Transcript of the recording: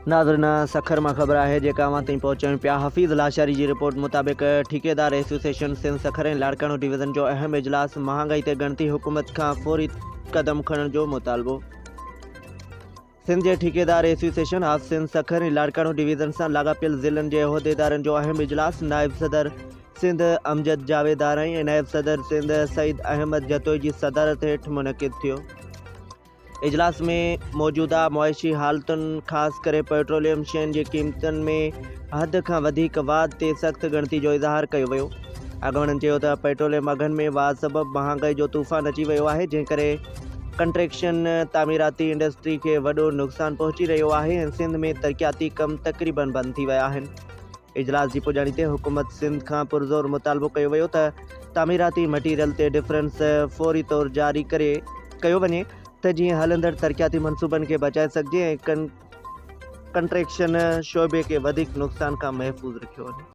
नाज़रीन सखर में खबर है जेका अवां ताईं पहुंचण पिया। हफ़ीज़ लाशारी की रिपोर्ट मुताबिक ठेकेदार एसोसिएशन सिंध सखर ऐं लाड़काणो डिवीज़न जो अहम इजलास महांगाई ते गणती हुकूमत का फौरी कदम खणण जो मुतालबो। सिंध के ठेकेदार एसोसिएशन ऑफ सिंध सखर ऐं लाड़काणो डिवीज़न से लागापियल ज़िलनि के उहिदेदारनि जो अहम इजलास नायब सदर सिंध अमजद जावेदाराई ऐं नायब सदर सिंध सईद अहमद जतोई की सदारत हेठ मुनक़िद थियो। इजलास में मौजूदा मुआशी हालतुन खास करे पेट्रोलियम शयुनि की क़ीमतन में हद का वधीक वाध ते सख्त गणती जो इज़हार किया वियो। अॻुवाणनि चयो त पेट्रोलियम अघनि में वाध सबब महांगाई जो तूफ़ान अची वियो है, जंहिं करे कंट्रेक्शन तामीराती इंडस्ट्री के वॾो नुक़सान पहुची रहियो आहे ऐं सिंध में तरक्याती कम तक़रीबन बंद थी विया आहिनि। इजलास की पुॼाणी ते हुकूमत सिंध का पुरज़ोर मुतालबो किया वियो त तामीराती मटीरियल ते डिफरेंस फौरी तौर जारी कयो वञे त जीअं हलंदड़ तरक्याती मनसूबनि के बचाए सघिजे ऐं कंट्रेक्शन शोबे के वधीक नुक़सान का महफूज़ रखियो वञे।